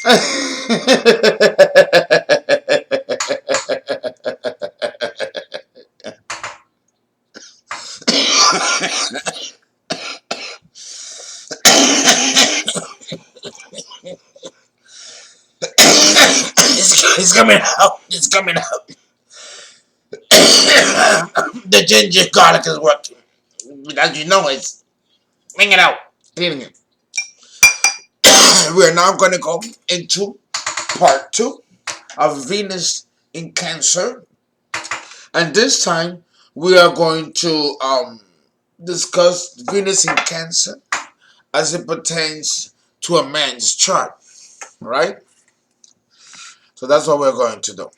It's coming out. It's coming out. The ginger garlic is working. As you know, it's bring it out. Cleaning it. We are now going to go into part 2 of Venus in Cancer, and this time we are going to discuss Venus in Cancer as it pertains to a man's chart, right? So that's what we're going to do.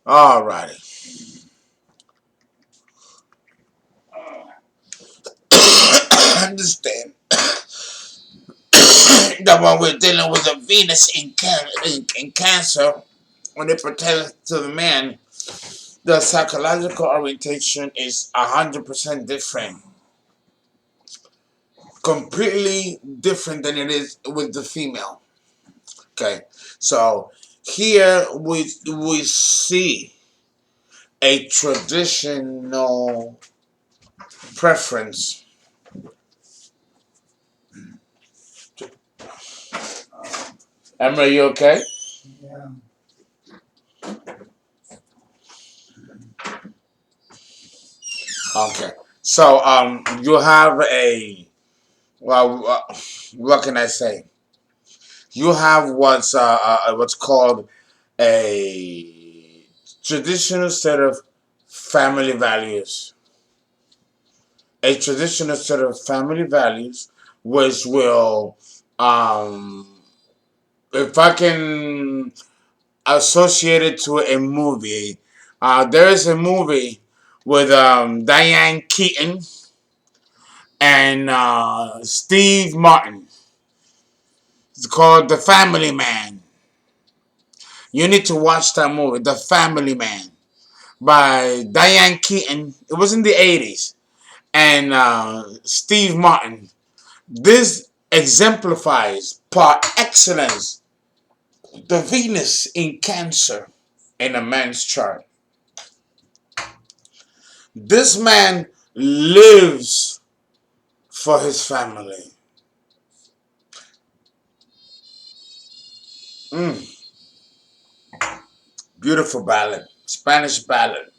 Alrighty. Understand that when we're dealing with a Venus in Cancer, when it pertains to the man, the psychological orientation is 100% different. Completely different than it is with the female. Okay, so here we see a traditional preference. Emma, you okay? Yeah. Okay. So you have a, well, what can I say? You have what's called a traditional set of family values. A traditional set of family values, which will, if I can associate it to a movie, there is a movie with Diane Keaton and Steve Martin. It's called The Family Man. You need to watch that movie, The Family Man, by Diane Keaton. It was in the 80s. And Steve Martin. This exemplifies par excellence the Venus in Cancer in a man's chart. This man lives for his family. Mm, beautiful ballad. Spanish ballad.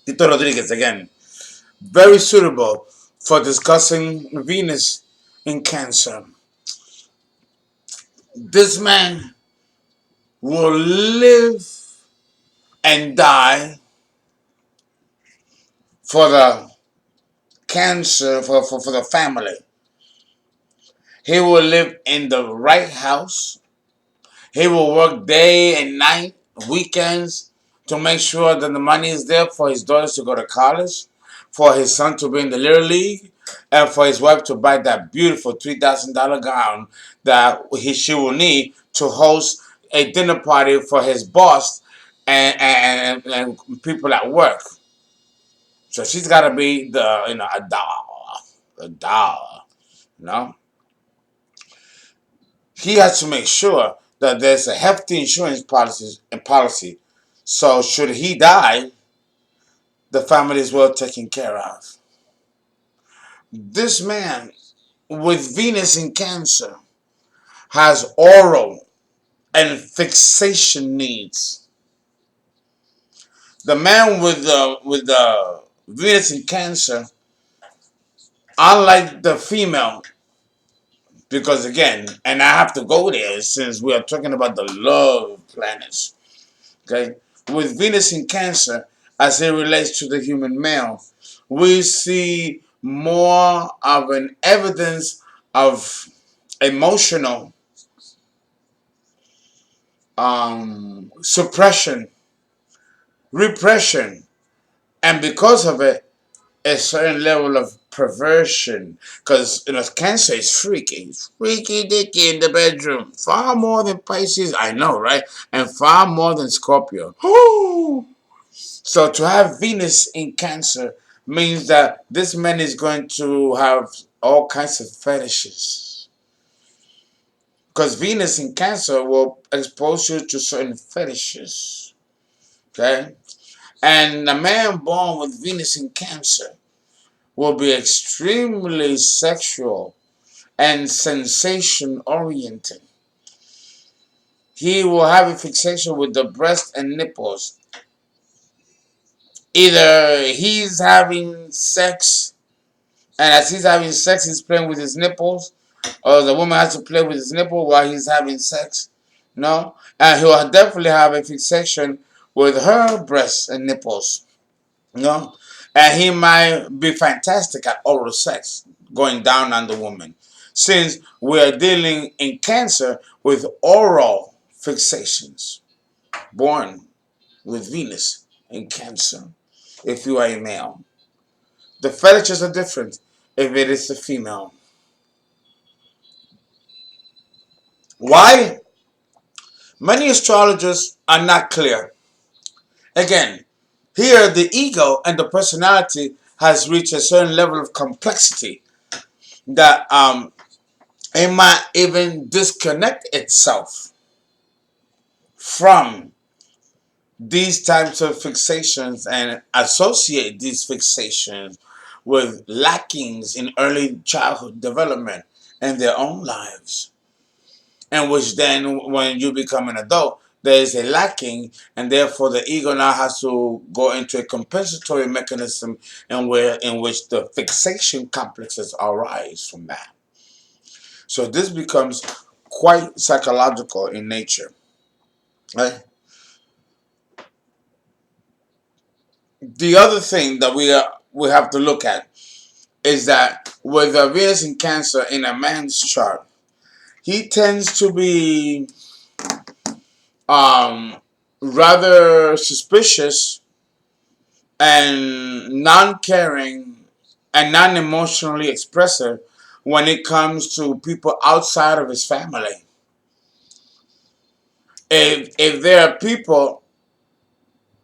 Tito Rodriguez again. Very suitable for discussing Venus in Cancer. This man will live and die for the cancer, for the family. He will live in the right house. He will work day and night, weekends, to make sure that the money is there for his daughters to go to college, for his son to be in the Little League, and for his wife to buy that beautiful $3,000 gown that she will need to host a dinner party for his boss and people at work. So she's got to be a doll, you know. He has to make sure that there's a hefty insurance policy. So should he die, the family is well taken care of. This man with Venus in Cancer has oral and fixation needs. The man with the Venus in Cancer, unlike the female, because again, and I have to go there since we are talking about the love planets. Okay, with Venus in Cancer, as it relates to the human male, we see more of an evidence of emotional suppression, repression, and because of it, a certain level of perversion. Because Cancer is freaky, freaky dicky in the bedroom, far more than Pisces. I know, right? And far more than Scorpio. So to have Venus in Cancer means that this man is going to have all kinds of fetishes. Because Venus in Cancer will expose you to certain fetishes. Okay? And a man born with Venus in Cancer will be extremely sexual and sensation oriented. He will have a fixation with the breast and nipples. Either he's having sex, and as he's having sex, he's playing with his nipples, or the woman has to play with his nipple while he's having sex. No? And he'll definitely have a fixation with her breasts and nipples. No? And he might be fantastic at oral sex, going down on the woman. Since we are dealing in Cancer with oral fixations, born with Venus in Cancer, if you are a male. The fetishes are different if it is a female. Why? Many astrologers are not clear. Again, here the ego and the personality has reached a certain level of complexity that it might even disconnect itself from these types of fixations and associate these fixations with lackings in early childhood development in their own lives. And which then, when you become an adult, there is a lacking, and therefore the ego now has to go into a compensatory mechanism in which the fixation complexes arise from that. So this becomes quite psychological in nature. Right? The other thing that we have to look at is that with the Venus in Cancer in a man's chart, he tends to be um, rather suspicious and non-caring and non-emotionally expressive when it comes to people outside of his family. If there are people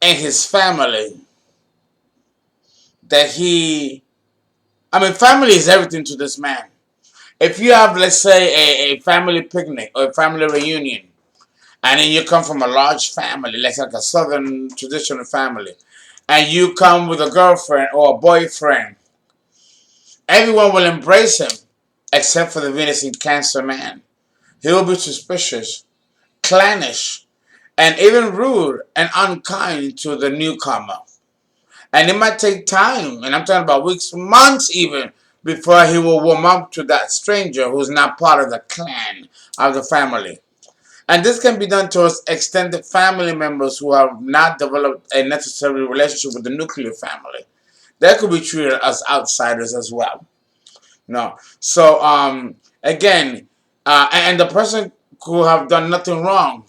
in his family that family is everything to this man. If you have, let's say, a family picnic or a family reunion, and then you come from a large family, like a southern traditional family, and you come with a girlfriend or a boyfriend, everyone will embrace him except for the Venus in Cancer man. He will be suspicious, clannish, and even rude and unkind to the newcomer. And it might take time, and I'm talking about weeks, months even, before he will warm up to that stranger who's not part of the clan of the family. And this can be done to extended family members who have not developed a necessary relationship with the nuclear family. They could be treated as outsiders as well. No. So again, and the person could have done nothing wrong,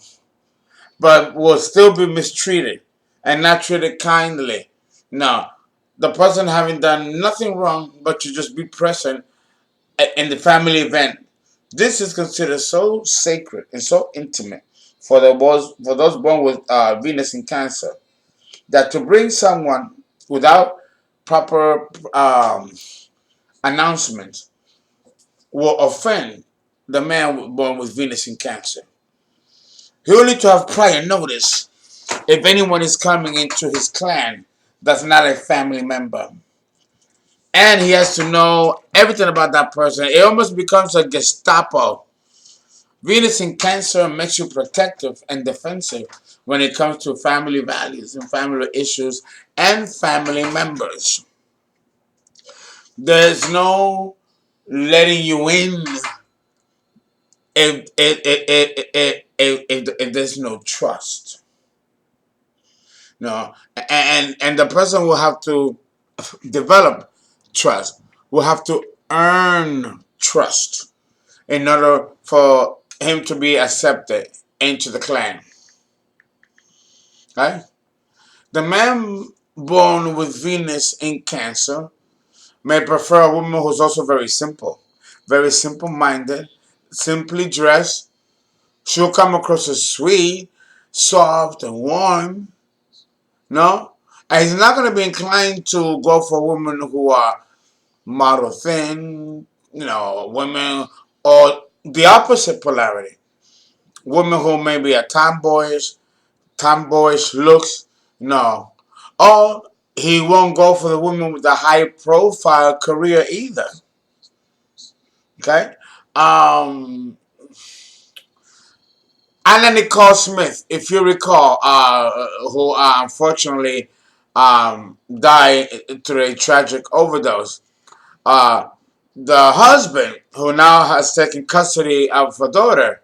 but will still be mistreated and not treated kindly. No. The person having done nothing wrong but to just be present in the family event. This is considered so sacred and so intimate for those born with Venus in Cancer that to bring someone without proper announcement will offend the man born with Venus in Cancer. He will need to have prior notice if anyone is coming into his clan that's not a family member. And he has to know everything about that person. It almost becomes a Gestapo. Venus in Cancer makes you protective and defensive when it comes to family values and family issues and family members. There's no letting you in if there's no trust. No, and the person will have to develop trust. Will have to earn trust in order for him to be accepted into the clan. Right? The man born with Venus in Cancer may prefer a woman who's also very simple minded, simply dressed. She'll come across as sweet, soft, and warm. No? And he's not going to be inclined to go for women who are model thin, women, or the opposite polarity. Women who maybe are tomboyish looks. No. Or he won't go for the women with a high profile career either. Okay? Um, Anna Nicole Smith, if you recall, who unfortunately died through a tragic overdose. Uh, the husband, who now has taken custody of her daughter,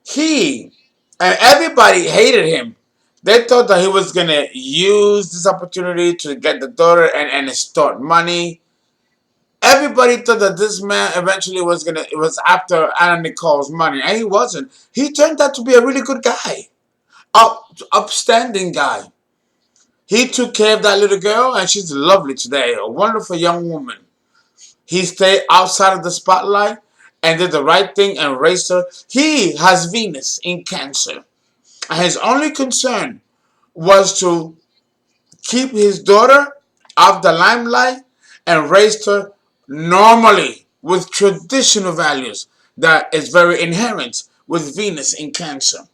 he and everybody hated him. They thought that he was gonna use this opportunity to get the daughter and extort money. Everybody thought that this man eventually it was after Anna Nicole's money, and he wasn't. He turned out to be a really good guy, upstanding guy. He took care of that little girl, and she's lovely today, a wonderful young woman. He stayed outside of the spotlight and did the right thing and raised her. He has Venus in Cancer. And his only concern was to keep his daughter off the limelight and raise her normally with traditional values that is very inherent with Venus in Cancer,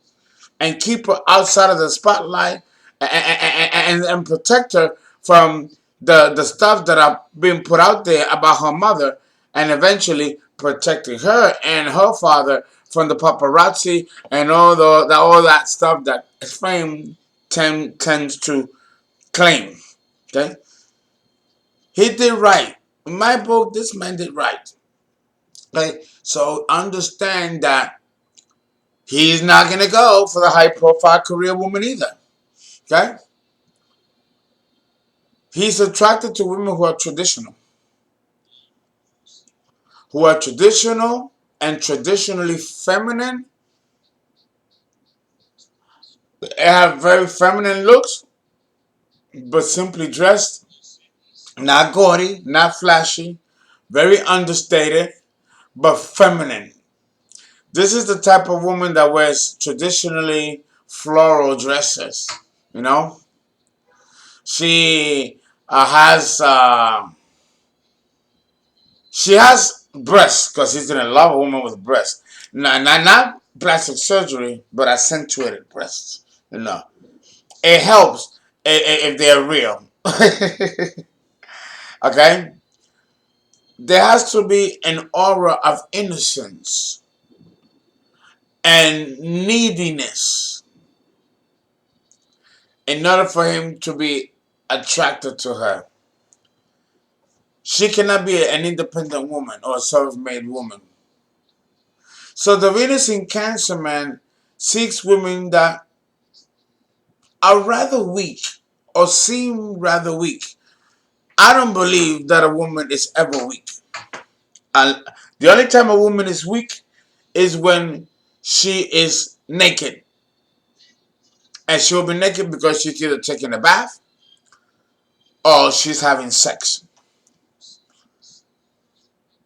and keep her outside of the spotlight, and protect her from the stuff that are being put out there about her mother, and eventually protecting her and her father from the paparazzi and all that stuff that fame tends to claim. Okay, he did right. In my book, this man did right. Okay, so understand that he's not gonna go for the high profile career woman either. Okay, he's attracted to women who are traditional and traditionally feminine. They have very feminine looks, but simply dressed, not gaudy, not flashy, very understated, but feminine. This is the type of woman that wears traditionally floral dresses. You know, she has breasts because he's gonna love a woman with breasts. Not plastic surgery, but accentuated breasts. You know, it helps if they're real. Okay, there has to be an aura of innocence and neediness in order for him to be attracted to her. She cannot be an independent woman or a self-made woman. So the Venus in Cancer man seeks women that are rather weak or seem rather weak. I don't believe that a woman is ever weak. And the only time a woman is weak is when she is naked. And she will be naked because she's either taking a bath or she's having sex.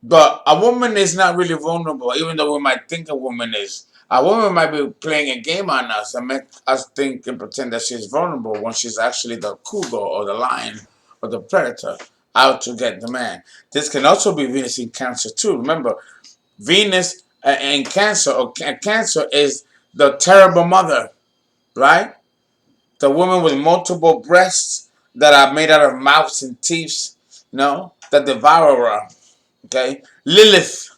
But a woman is not really vulnerable, even though we might think a woman is. A woman might be playing a game on us and make us think and pretend that she's vulnerable when she's actually the cougar or the lion or the predator out to get the man. This can also be Venus in Cancer too. Remember, Venus in Cancer, or Cancer, is the terrible mother, right? The woman with multiple breasts that are made out of mouths and teeth, the devourer. Okay, Lilith,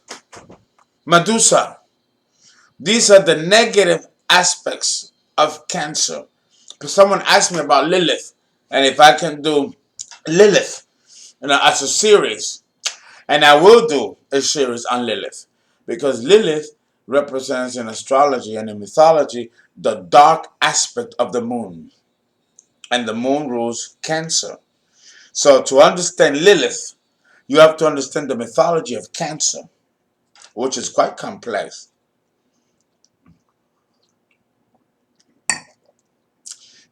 Medusa. These are the negative aspects of Cancer. Because someone asked me about Lilith and if I can do Lilith, as a series, and I will do a series on Lilith, because Lilith represents in astrology and in mythology the dark aspect of the moon, and the moon rules Cancer. So to understand Lilith, you have to understand the mythology of Cancer, which is quite complex.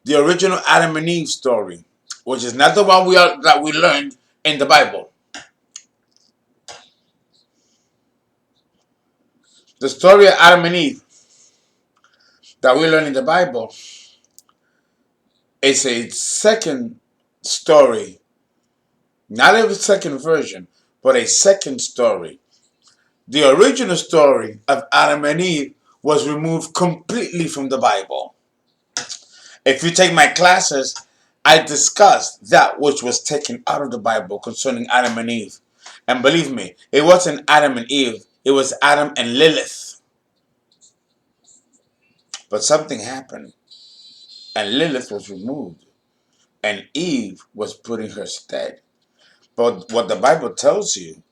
The original Adam and Eve story, which is not the one that we learned in the Bible. The story of Adam and Eve that we learn in the Bible is a second story, not a second version, but a second story. The original story of Adam and Eve was removed completely from the Bible. If you take my classes, I discussed that which was taken out of the Bible concerning Adam and Eve. And believe me, it wasn't Adam and Eve, it was Adam and Lilith. But something happened, and Lilith was removed, and Eve was put in her stead. But what the Bible tells you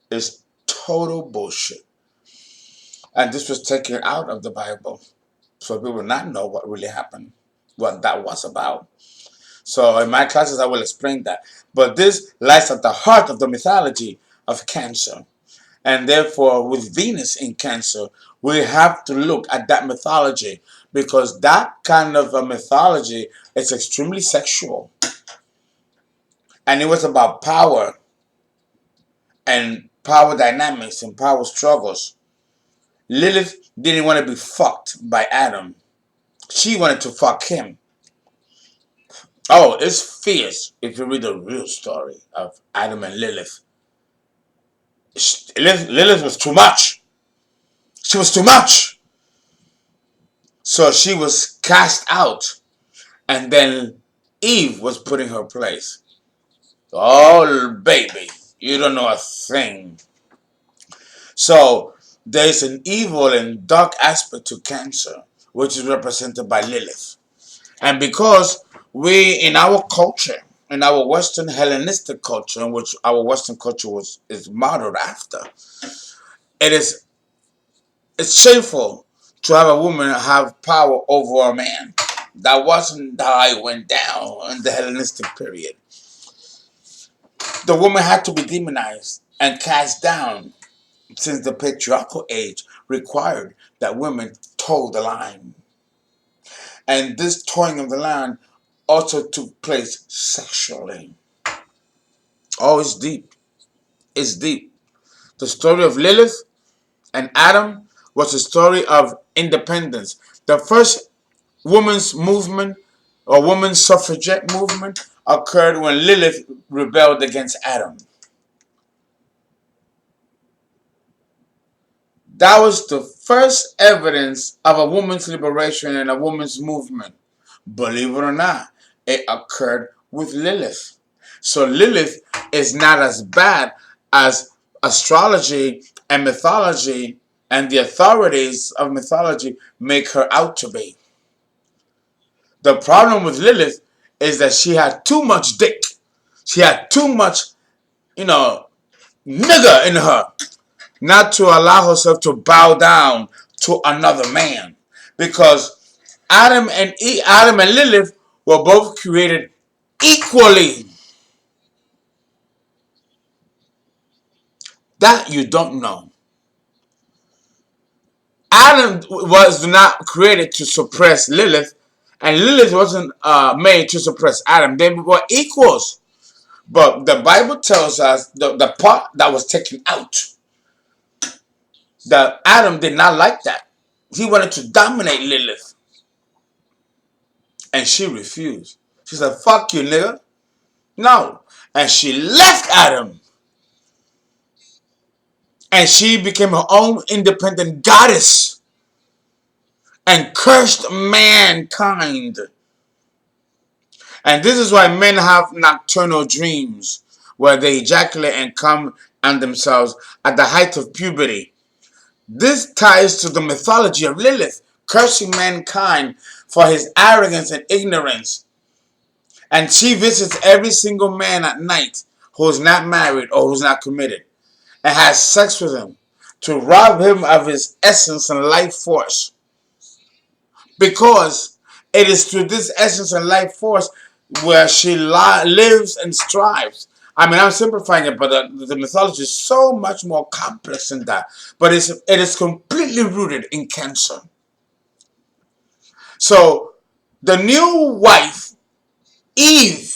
is total bullshit. And this was taken out of the Bible. So we will not know what really happened, what that was about. So in my classes, I will explain that. But this lies at the heart of the mythology of Cancer. And therefore, with Venus in Cancer, we have to look at that mythology because that kind of a mythology is extremely sexual. And it was about power and power dynamics and power struggles. Lilith didn't want to be fucked by Adam. She wanted to fuck him. Oh, it's fierce if you read the real story of Adam and Lilith. Lilith was too much. She was too much. So she was cast out. And then Eve was put in her place. Oh, baby, you don't know a thing. So there's an evil and dark aspect to Cancer, which is represented by Lilith. And because we, in our culture, in our Western Hellenistic culture, in which our Western culture is modeled after, it is it's shameful to have a woman have power over a man. That wasn't how it went down in the Hellenistic period. The woman had to be demonized and cast down since the patriarchal age required that women toe the line. And this toeing of the line also took place sexually. Oh, it's deep. It's deep. The story of Lilith and Adam was a story of independence. The first women's movement or women's suffragette movement occurred when Lilith rebelled against Adam. That was the first evidence of a woman's liberation and a woman's movement. Believe it or not, it occurred with Lilith. So Lilith is not as bad as astrology and mythology and the authorities of mythology make her out to be. The problem with Lilith is that she had too much dick. She had too much, you know, nigger in her not to allow herself to bow down to another man. Because Adam and Lilith were both created equally. That you don't know. Adam was not created to suppress Lilith, and Lilith wasn't made to suppress Adam. They were equals. But the Bible tells us the part that was taken out, that Adam did not like that. He wanted to dominate Lilith. And she refused. She said, fuck you, nigga. No. And she left Adam. And she became her own independent goddess. And cursed mankind. And this is why men have nocturnal dreams, where they ejaculate and come on themselves at the height of puberty. This ties to the mythology of Lilith, cursing mankind for his arrogance and ignorance. And she visits every single man at night who is not married or who's not committed and has sex with him to rob him of his essence and life force. Because it is through this essence and life force where she lives and strives. I mean, I'm simplifying it, but the mythology is so much more complex than that. But it is completely rooted in Cancer. So the new wife, Eve,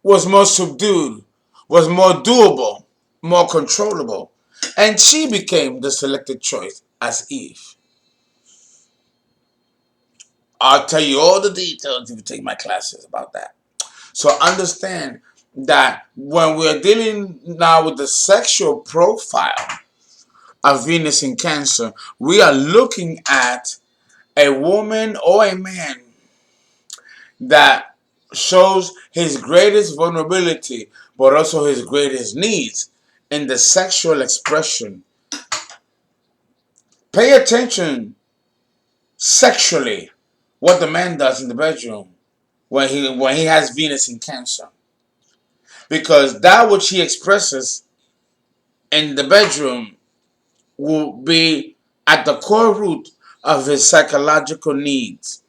was more subdued, was more doable, more controllable. And she became the selected choice as Eve. I'll tell you all the details if you take my classes about that. So understand that when we're dealing now with the sexual profile of Venus in Cancer, we are looking at a woman or a man that shows his greatest vulnerability, but also his greatest needs in the sexual expression. Pay attention sexually what the man does in the bedroom when he has Venus in Cancer, because that which he expresses in the bedroom will be at the core root of his psychological needs.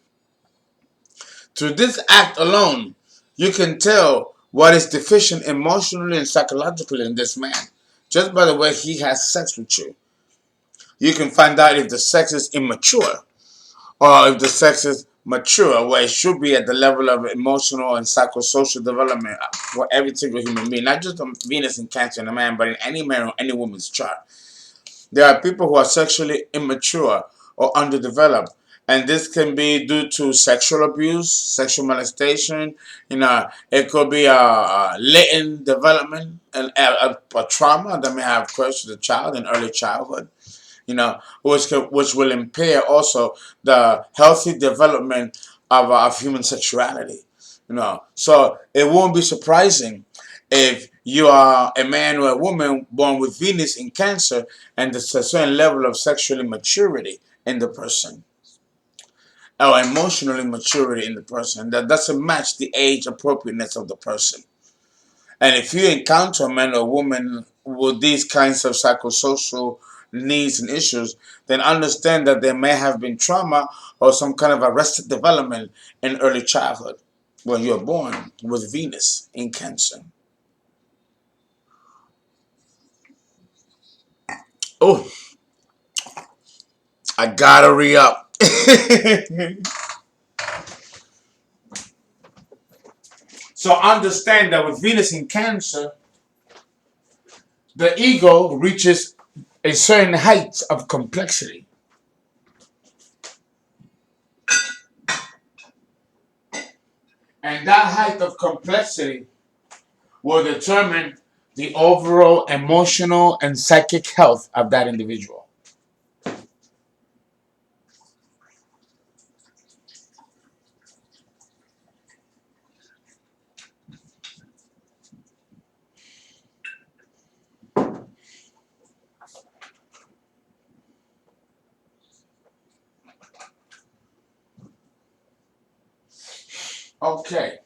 Through this act alone, you can tell what is deficient emotionally and psychologically in this man. Just by the way he has sex with you, you can find out if the sex is immature or if the sex is mature, where it should be at the level of emotional and psychosocial development for every single human being, not just on Venus and Cancer in a man, but in any man or any woman's chart. There are people who are sexually immature or underdeveloped, and this can be due to sexual abuse, sexual molestation. It could be a latent development and a trauma that may have occurred to the child in early childhood. Which will impair also the healthy development of human sexuality. So it won't be surprising if you are a man or a woman born with Venus in Cancer and there's a certain level of sexual immaturity in the person or emotional immaturity in the person that doesn't match the age appropriateness of the person. And if you encounter a man or woman with these kinds of psychosocial needs and issues, then understand that there may have been trauma or some kind of arrested development in early childhood when you're born with Venus in Cancer. Oh, I gotta re up. So understand that with Venus in Cancer, the ego reaches a certain height of complexity. And that height of complexity will determine the overall emotional and psychic health of that individual. Okay.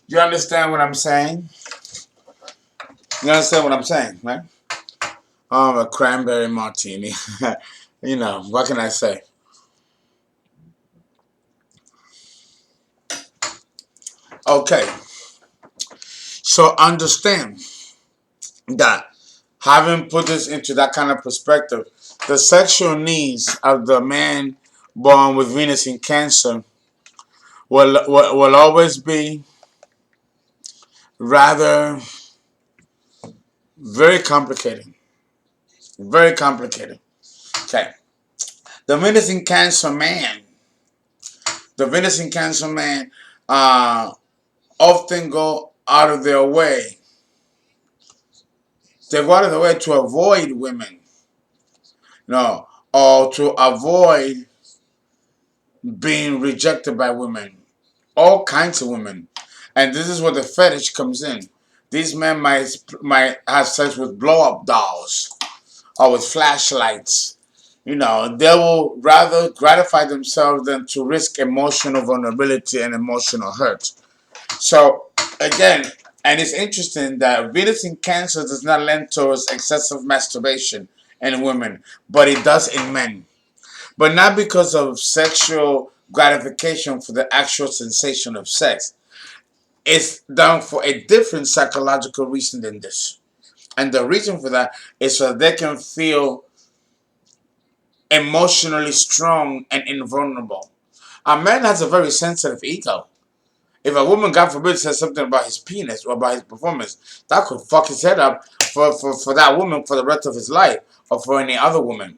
You understand what I'm saying? You understand what I'm saying, right? A cranberry martini. What can I say? Okay. So understand that having put this into that kind of perspective, the sexual needs of the man born with Venus in Cancer will always be rather very complicated. Very complicated. Okay. The Venus in Cancer man, the Venus in Cancer man often go out of their way. They go out of their way to avoid women, or to avoid being rejected by women. All kinds of women. And this is where the fetish comes in. These men might have sex with blow up dolls or with flashlights. They will rather gratify themselves than to risk emotional vulnerability and emotional hurt. So, again, and it's interesting that Venus in Cancer does not lend towards excessive masturbation in women, but it does in men. But not because of sexual gratification for the actual sensation of sex. It's done for a different psychological reason than this. And the reason for that is so they can feel emotionally strong and invulnerable. A man has a very sensitive ego. If a woman, God forbid, says something about his penis or about his performance, that could fuck his head up for that woman for the rest of his life or for any other woman.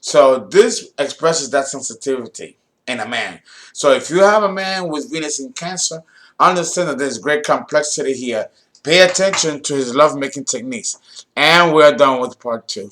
So this expresses that sensitivity. in a man. So if you have a man with Venus in Cancer, understand that there's great complexity here. Pay attention to his lovemaking techniques. And we're done with part 2.